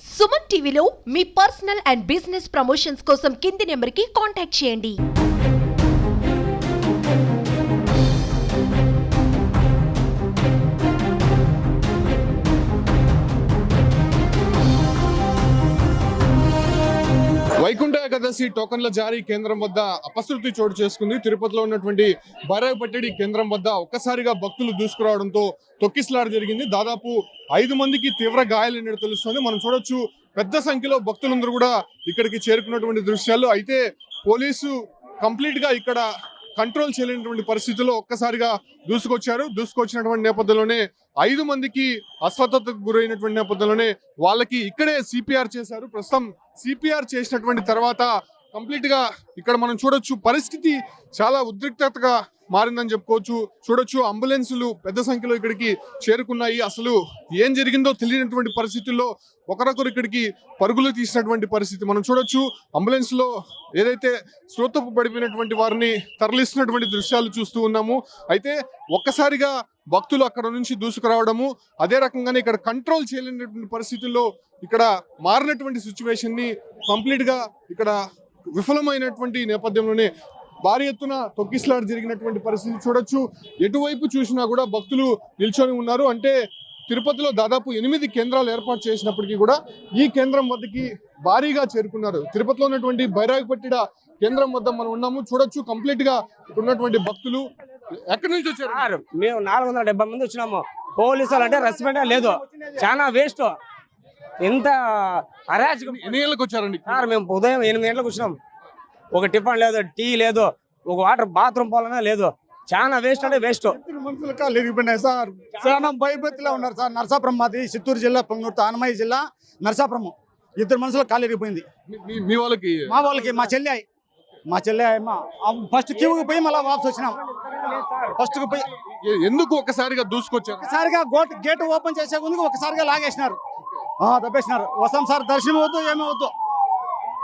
సుమన్ టీవీలో మీ personal and business promotions కోసం కింది నెంబర్కి కాంటాక్ట్ చేయండి. వైకుంఠ ఏకాదశి టోకన్ల జారీ కేంద్రం వద్ద అపశృతి చోటు చేసుకుంది. తిరుపతిలో ఉన్నటువంటి బైరాగపట్టడి కేంద్రం వద్ద ఒక్కసారిగా భక్తులు దూసుకురావడంతో తొక్కిసలాట జరిగింది. దాదాపు 5 మందికి తీవ్ర గాయాలైనట్టు తెలుస్తుంది. మనం చూడొచ్చు పెద్ద సంఖ్యలో భక్తులందరూ కూడా ఇక్కడికి చేరుకున్నటువంటి దృశ్యాలు. అయితే పోలీసు కంప్లీట్ గా ఇక్కడ కంట్రోల్ చేయలేనటువంటి పరిస్థితుల్లో ఒక్కసారిగా దూసుకొచ్చినటువంటి నేపథ్యంలోనే 5 మందికి అస్వస్థతకు గురైనటువంటి నేపథ్యంలోనే వాళ్ళకి ఇక్కడే సిపిఆర్ చేశారు. ప్రస్తుతం సిపిఆర్ చేసినటువంటి తర్వాత కంప్లీట్ గా ఇక్కడ మనం చూడొచ్చు పరిస్థితి చాలా ఉద్రిక్తతగా మారిందని చెప్పుకోవచ్చు. చూడొచ్చు అంబులెన్సులు పెద్ద సంఖ్యలో ఇక్కడికి చేరుకున్నాయి. అసలు ఏం జరిగిందో తెలియనటువంటి పరిస్థితుల్లో ఒకరొకరు ఇక్కడికి పరుగులు తీసినటువంటి పరిస్థితి మనం చూడొచ్చు. అంబులెన్స్ లో ఏదైతే శ్రోతపు పడిపోయినటువంటి వారిని తరలిస్తున్నటువంటి దృశ్యాలు చూస్తూ ఉన్నాము. అయితే ఒక్కసారిగా భక్తులు అక్కడ నుంచి దూసుకురావడము, అదే రకంగానే ఇక్కడ కంట్రోల్ చేయలేనటువంటి పరిస్థితుల్లో ఇక్కడ మారినటువంటి సిచ్యువేషన్ ని కంప్లీట్ గా ఇక్కడ విఫలమైనటువంటి నేపథ్యంలోనే భారీ ఎత్తున తొక్కిసలాట జరిగినటువంటి పరిస్థితి చూడొచ్చు. ఎటువైపు చూసినా కూడా భక్తులు నిల్చొని ఉన్నారు. అంటే తిరుపతిలో దాదాపు 8 కేంద్రాలు ఏర్పాటు చేసినప్పటికీ కూడా ఈ కేంద్రం వద్దకి భారీగా చేరుకున్నారు. తిరుపతిలో ఉన్నటువంటి బైరాగపట్టిడ కేంద్రం వద్ద మనం ఉన్నాము. చూడొచ్చు కంప్లీట్ గా ఇక్కడ ఉన్నటువంటి భక్తులు ఎక్కడి నుంచి వచ్చారు? మేము 470 మంది వచ్చినాము. పోలీసులు అంటే రెస్పెక్ట్ లేదు, చాలా వేస్ట్. ఎంత అరాచకం. ఎన్ని గంటలకు వచ్చారండి? సార్ మేము ఉదయం 8 గంటలకు వచ్చినాం. ఒక టిఫిన్ లేదు, టీ లేదు, ఒక వాటర్ బాత్రూమ్ పోలనే లేదు. చాలా వేస్ట్ అంటే వేస్ట్. మనుషులు కాళ్ళు ఎరిగిపోయినాయి సార్. చాలా భయభక్తిలో ఉన్నారు సార్. నరసాపురం మాది చిత్తూరు జిల్లా, పొంగూరు అన్నమయ్య జిల్లా నరసాపురం. 2 మనుషులు కాళ్ళు ఎరిగిపోయింది. మీ వాళ్ళకి మా చెల్లి ఫస్ట్ క్యూకి పోయి మళ్ళీ వాపస్ వచ్చినాం. ఫస్ట్ కి పోయి ఎందుకు ఒక్కసారిగా దూసుకొచ్చారు? ఒకసారిగా గేట్ ఓపెన్ చేసే ముందుకు ఒకసారిగా లాగేసినారు, దబ్బేసినారు. వస్తాం సార్, దర్శనం వద్దు ఏమీ వద్దు.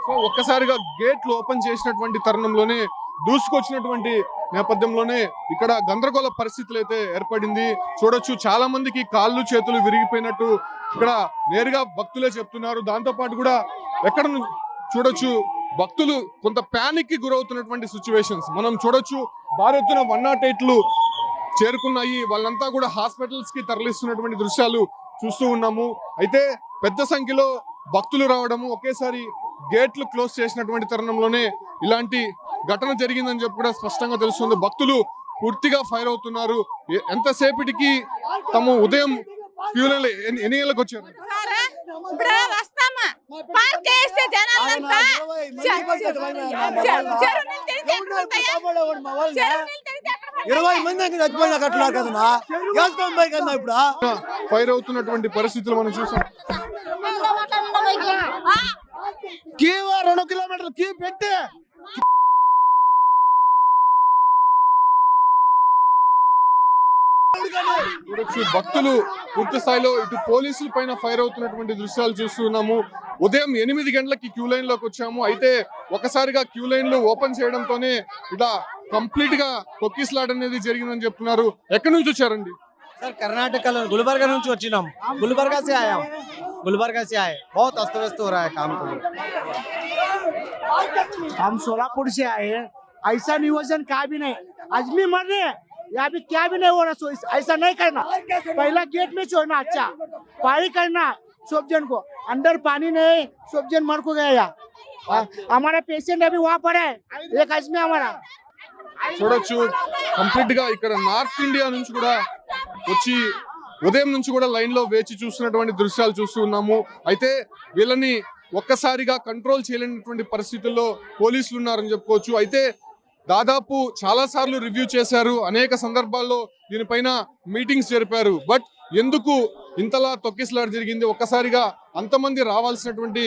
సో ఒక్కసారిగా గేట్లు ఓపెన్ చేసినటువంటి తరుణంలోనే దూసుకొచ్చినటువంటి నేపథ్యంలోనే ఇక్కడ గందరగోళ పరిస్థితులు అయితే ఏర్పడింది. చూడొచ్చు చాలా మందికి కాళ్ళు చేతులు విరిగిపోయినట్టు ఇక్కడ నేరుగా భక్తులే చెప్తున్నారు. దాంతో పాటు కూడా ఎక్కడ చూడొచ్చు భక్తులు కొంత ప్యానిక్ కి గురవుతున్నటువంటి సిచ్యువేషన్స్ మనం చూడొచ్చు. భారీ ఎత్తున 108లు చేరుకున్నాయి. వాళ్ళంతా కూడా హాస్పిటల్స్ కి తరలిస్తున్నటువంటి దృశ్యాలు చూస్తూ ఉన్నాము. అయితే పెద్ద సంఖ్యలో భక్తులు రావడము, ఒకేసారి గేట్లు క్లోజ్ చేసినటువంటి తరుణంలోనే ఇలాంటి ఘటన జరిగిందని చెప్పి కూడా స్పష్టంగా తెలుస్తుంది. భక్తులు పూర్తిగా ఫైర్ అవుతున్నారు. ఎంతసేపటికి తమ ఉదయం క్యూలలో ఎన్ని గంటలకు వచ్చారు? ఫైర్ అవుతున్నటువంటి పరిస్థితులు మనం చూసాం. 2 కిలోమీటర్లు క్యూ పెట్టి భక్తులు పూర్తి స్థాయిలో ఇటు పోలీసుల పైన ఫైర్ అవుతున్నటువంటి దృశ్యాలు చూస్తున్నాము. ఉదయం 8 గంటలకి క్యూ లైన్ లోకి వచ్చాము. అయితే ఒకసారిగా క్యూ లైన్లు ఓపెన్ చేయడంతోనే ఇలా కంప్లీట్ గా తొక్కిసలాట అనేది జరిగిందని చెప్తున్నారు. ఎక్కడి నుంచి వచ్చారండి? सर कर्नाटक गुलबर्गा నుంచి వచ్చినాం. गुलबर्गा से आया हूं. गुलबर्गा से आए. बहुत अस्त व्यस्त हो रहा है काम को. हम सोलापुर से आए हैं. ऐसा नियोजन का भी नहीं. आदमी मर रहे हैं, यहाँ भी क्या भी नहीं हो रहा. ऐसा नहीं करना. पहला गेट में छोड़ना. अच्छा पानी करना सब जन को. अंदर पानी नहीं, सब जन मर को गया. हमारा पेशेंट अभी वहाँ पर है, एक आदमी हमारा. చూడొచ్చు కంప్లీట్ గా ఇక్కడ నార్త్ ఇండియా నుంచి కూడా వచ్చి ఉదయం నుంచి కూడా లైన్ లో వేచి చూస్తున్నటువంటి దృశ్యాలు చూస్తూ ఉన్నాము. అయితే వీళ్ళని ఒక్కసారిగా కంట్రోల్ చేయలేనటువంటి పరిస్థితుల్లో పోలీసులు ఉన్నారని చెప్పుకోవచ్చు. అయితే దాదాపు చాలా సార్లు రివ్యూ చేశారు, అనేక సందర్భాల్లో దీనిపైన మీటింగ్స్ జరిపారు. బట్ ఎందుకు ఇంతలా తొక్కిసలాట జరిగింది, ఒక్కసారిగా అంతమంది రావాల్సినటువంటి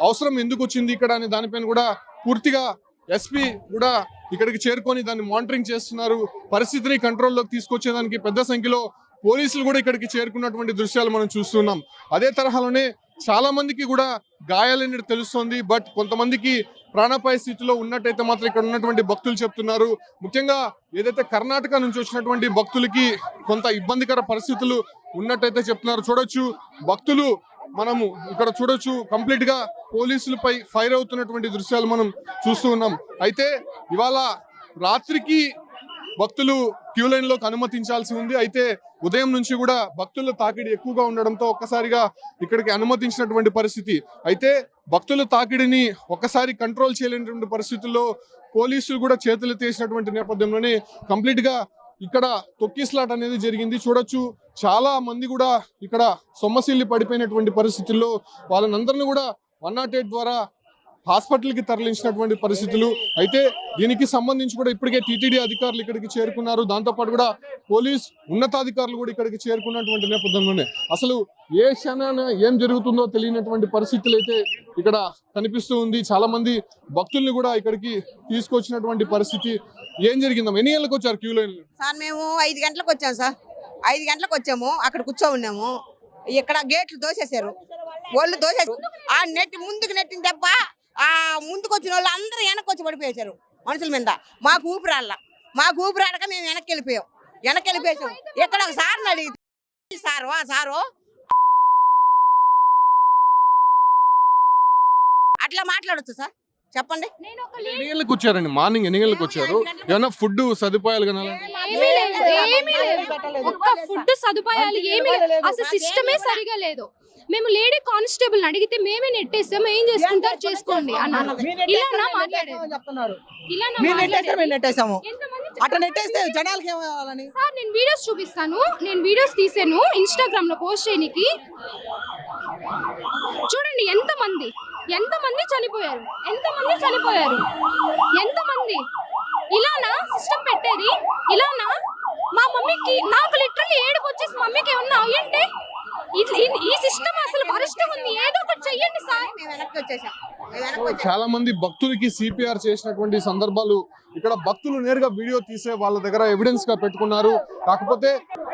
అవసరం ఎందుకు వచ్చింది ఇక్కడ అనే దానిపైన కూడా పూర్తిగా ఎస్పీ కూడా ఇక్కడికి చేరుకొని దాన్ని మానిటరింగ్ చేస్తున్నారు. పరిస్థితిని కంట్రోల్లోకి తీసుకొచ్చేదానికి పెద్ద సంఖ్యలో పోలీసులు కూడా ఇక్కడికి చేరుకున్నటువంటి దృశ్యాలు మనం చూస్తున్నాం. అదే తరహాలోనే చాలా మందికి కూడా గాయాలనేది తెలుస్తోంది. బట్ కొంతమందికి ప్రాణాపాయ స్థితిలో ఉన్నట్టయితే మాత్రం ఇక్కడ ఉన్నటువంటి భక్తులు చెప్తున్నారు. ముఖ్యంగా ఏదైతే కర్ణాటక నుంచి వచ్చినటువంటి భక్తులకి కొంత ఇబ్బందికర పరిస్థితులు ఉన్నట్టయితే చెప్తున్నారు. చూడొచ్చు భక్తులు మనము ఇక్కడ చూడొచ్చు కంప్లీట్ గా పోలీసులపై ఫైర్ అవుతున్నటువంటి దృశ్యాలు మనం చూస్తూ ఉన్నాం. అయితే ఇవాళ రాత్రికి భక్తులు క్యూ లైన్ లోకి అనుమతించాల్సి ఉంది. అయితే ఉదయం నుంచి కూడా భక్తుల తాకిడి ఎక్కువగా ఉండడంతో ఒక్కసారిగా ఇక్కడికి అనుమతించినటువంటి పరిస్థితి. అయితే భక్తుల తాకిడిని ఒక్కసారి కంట్రోల్ చేయలేనటువంటి పరిస్థితుల్లో పోలీసులు కూడా చేతులు తీసినటువంటి నేపథ్యంలోనే కంప్లీట్ గా ఇక్కడ తొక్కిస్లాట్ అనేది జరిగింది. చూడొచ్చు చాలా మంది కూడా ఇక్కడ సొమ్మసిల్లి పడిపోయినటువంటి పరిస్థితుల్లో వాళ్ళనందరినీ కూడా 108 ద్వారా హాస్పిటల్కి తరలించినటువంటి పరిస్థితులు. అయితే దీనికి సంబంధించి కూడా ఇప్పటికే టీటీడీ అధికారులు ఇక్కడికి చేరుకున్నారు. దాంతోపాటు కూడా పోలీస్ ఉన్నతాధికారులు కూడా ఇక్కడికి చేరుకున్నటువంటి నేపథ్యంలోనే అసలు ఏ క్షణాన ఏం జరుగుతుందో తెలియనటువంటి పరిస్థితులు అయితే ఇక్కడ కనిపిస్తూ ఉంది. చాలా మంది భక్తుల్ని కూడా ఇక్కడికి తీసుకొచ్చినటువంటి పరిస్థితి. ఏం జరిగిందమ్మా? ఎన్ని గంటలకు వచ్చారు క్యూ లైన్? సార్ మేము 5 గంటలకు వచ్చాము సార్. 5 గంటలకు వచ్చాము, అక్కడ కూర్చో ఉన్నాము. ఇక్కడ గేట్లు దోసేశారు, వాళ్ళు దోసేసారు. ఆ ముందుకు నెట్టిన దెబ్బ ఆ ముందుకు వచ్చిన వాళ్ళు అందరూ వెనక్కి వచ్చి పడిపోయేశారు మనుషుల మీద. మాకు ఊపిరాడక మేము వెనక్కి వెళ్ళిపోయాం. ఇక్కడ ఒక సార్ని అడిగితే సారు అట్లా మాట్లాడొచ్చు సార్, చెప్పండి. ఎన్ని గంటలకు వచ్చారండి? మార్నింగ్ ఎన్ని గంటలకు వచ్చారు? ఏమన్నా ఫుడ్ సదుపాయాలు కానీ ఒక్క ఫుడ్ సదుపాయాలు ఏమీ లేదు. అసలు సిస్టమే సరిగా లేదు. మేము లేడీ కానిస్టేబుల్ అడిగితే మేమే నెట్టేస్తాం, ఏం చేసుకుంటారు చేసుకోండి అన్నారు. ఇలా మాట్లాడేది సార్. నేను వీడియోస్ చూపిస్తాను, నేను వీడియోస్ తీసాను ఇన్స్టాగ్రామ్ లో పోస్ట్ చేయడానికి. చూడండి ఎంతమంది చనిపోయారు, ఎంతమంది. ఇలానా సిస్టమ్ పెట్టేది? ఇలానా? మా మమ్మీకి నాకు లిటరల్లీ ఏడుపు వచ్చేసి మమ్మీకి ఏమన్నా అయ్యంటే ఈ సిస్టమ్ అసలు వరస్ట్ ఉంది. ఏదో ఒకటి చెయ్యండి సార్. చాలా మంది భక్తులకి సిపిఆర్ చేసినటువంటి సందర్భాలు ఇక్కడ భక్తులు నేరుగా వీడియో తీసే వాళ్ళ దగ్గర ఎవిడెన్స్ గా పెట్టుకున్నారు. కాకపోతే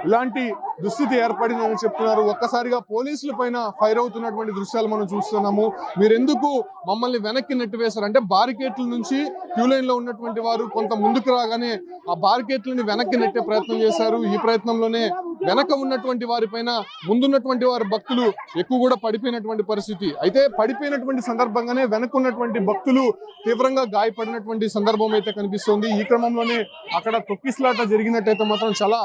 ఇలాంటి దుస్థితి ఏర్పడిందని చెప్తున్నారు. ఒక్కసారిగా పోలీసుల పైన ఫైర్ అవుతున్నటువంటి దృశ్యాలు మనం చూస్తున్నాము. మీరెందుకు మమ్మల్ని వెనక్కి నెట్టివేశారు అంటే బారికేట్ల నుంచి క్యూ లైన్ లో ఉన్నటువంటి వారు కొంత ముందుకు రాగానే ఆ బారికేట్లని వెనక్కి నెట్టే ప్రయత్నం చేశారు. ఈ ప్రయత్నంలోనే వెనక ఉన్నటువంటి వారి పైన ముందున్నటువంటి వారి భక్తులు ఎక్కువ కూడా పడిపోయినటువంటి పరిస్థితి. అయితే పడిపోయినటువంటి సందర్భంగానే వెనక ఉన్నటువంటి భక్తులు తీవ్రంగా గాయపడినటువంటి సందర్భం అయితే కనిపిస్తోంది. ఈ క్రమంలోనే అక్కడ తొక్కిసలాట జరిగినట్టయితే మాత్రం చాలా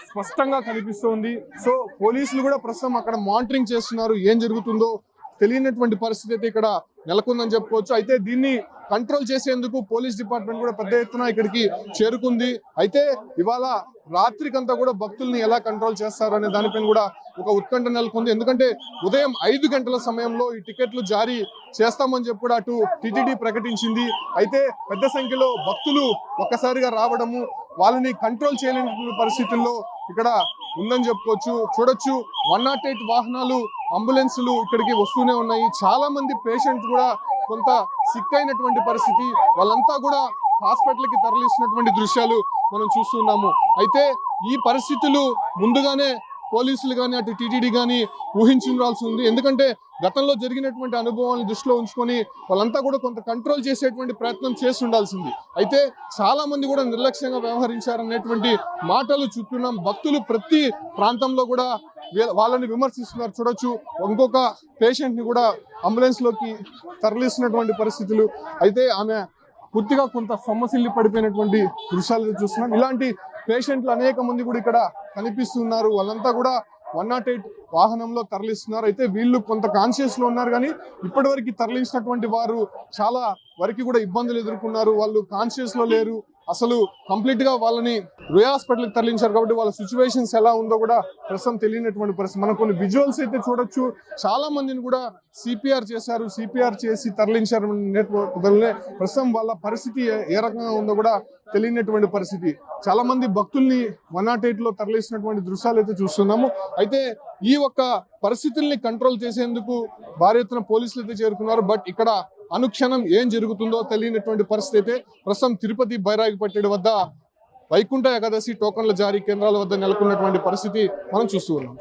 స్పష్టంగా కనిపిస్తోంది. సో పోలీసులు కూడా ప్రస్తుతం అక్కడ మానిటరింగ్ చేస్తున్నారు. ఏం జరుగుతుందో తెలియనటువంటి పరిస్థితి అయితే ఇక్కడ నెలకొందని చెప్పుకోవచ్చు. అయితే దీన్ని కంట్రోల్ చేసేందుకు పోలీస్ డిపార్ట్మెంట్ కూడా పెద్ద ఎత్తున ఇక్కడికి చేరుకుంది. అయితే ఇవాళ రాత్రికంతా కూడా భక్తుల్ని ఎలా కంట్రోల్ చేస్తారు అనే దానిపైన కూడా ఒక ఉత్కంఠ నెలకొంది. ఎందుకంటే ఉదయం 5 గంటల సమయంలో ఈ టికెట్లు జారీ చేస్తామని చెప్పి కూడా అటు టీటీడీ ప్రకటించింది. అయితే పెద్ద సంఖ్యలో భక్తులు ఒక్కసారిగా రావడము వాళ్ళని కంట్రోల్ చేయలేని పరిస్థితుల్లో ఇక్కడ ఉందని చెప్పుకోవచ్చు. చూడొచ్చు 108 వాహనాలు, అంబులెన్సులు ఇక్కడికి వస్తూనే ఉన్నాయి. చాలా మంది పేషెంట్స్ కూడా కొంత సిక్ అయినటువంటి పరిస్థితి. వాళ్ళంతా కూడా హాస్పిటల్కి తరలిస్తున్నటువంటి దృశ్యాలు మనం చూస్తున్నాము. అయితే ఈ పరిస్థితులు ముందుగానే పోలీసులు కానీ అటు టీటీడీ కానీ ఊహించాల్సి ఉంది. ఎందుకంటే గతంలో జరిగినటువంటి అనుభవాలను దృష్టిలో ఉంచుకొని వాళ్ళంతా కూడా కొంత కంట్రోల్ చేసేటువంటి ప్రయత్నం చేసి ఉండాల్సింది. అయితే చాలా మంది కూడా నిర్లక్ష్యంగా వ్యవహరించారనేటువంటి మాటలు చూస్తున్నాం. భక్తులు ప్రతి ప్రాంతంలో కూడా వాళ్ళని విమర్శిస్తున్నారు. చూడొచ్చు ఇంకొక పేషెంట్ ని కూడా అంబులెన్స్ లోకి తరలిస్తున్నటువంటి పరిస్థితులు. అయితే ఆమె పూర్తిగా కొంత సొమ్మసిల్లి పడిపోయినటువంటి దృశ్యాలు చూస్తున్నాం. ఇలాంటి పేషెంట్లు అనేక మంది కూడా ఇక్కడ కనిపిస్తున్నారు. వాళ్ళంతా కూడా 108 వాహనంలో తరలిస్తున్నారు. అయితే వీళ్ళు కొంత కాన్షియస్ లో ఉన్నారు, కానీ ఇప్పటి వరకు తరలించినటువంటి వారు చాలా వరకు కూడా ఇబ్బందులు ఎదుర్కొన్నారు. వాళ్ళు కాన్షియస్ లో లేరు. అసలు కంప్లీట్ గా వాళ్ళని రుయా హాస్పిటల్కి తరలించారు కాబట్టి వాళ్ళ సిచ్యువేషన్స్ ఎలా ఉందో కూడా ప్రస్తుతం తెలియనటువంటి పరిస్థితి. మనం కొన్ని విజువల్స్ అయితే చూడొచ్చు. చాలా మందిని కూడా సిపిఆర్ చేశారు, సిపిఆర్ చేసి తరలించారు. ప్రస్తుతం వాళ్ళ పరిస్థితి ఏ రకంగా ఉందో కూడా తెలియనటువంటి పరిస్థితి. చాలా మంది భక్తుల్ని 108 లో తరలిస్తున్నటువంటి దృశ్యాలు అయితే చూస్తున్నాము. అయితే ఈ ఒక్క పరిస్థితుల్ని కంట్రోల్ చేసేందుకు భారీ ఎత్తున పోలీసులు అయితే చేరుకున్నారు. బట్ ఇక్కడ అనుక్షణం ఏం జరుగుతుందో తెలియనటువంటి పరిస్థితి అయితే ప్రస్తుతం తిరుపతి బైరాగిపట్టెడు వద్ద వైకుంఠ ఏకాదశి టోకన్ల జారీ కేంద్రాల వద్ద నెలకొన్నటువంటి పరిస్థితి మనం చూస్తూ ఉన్నాం.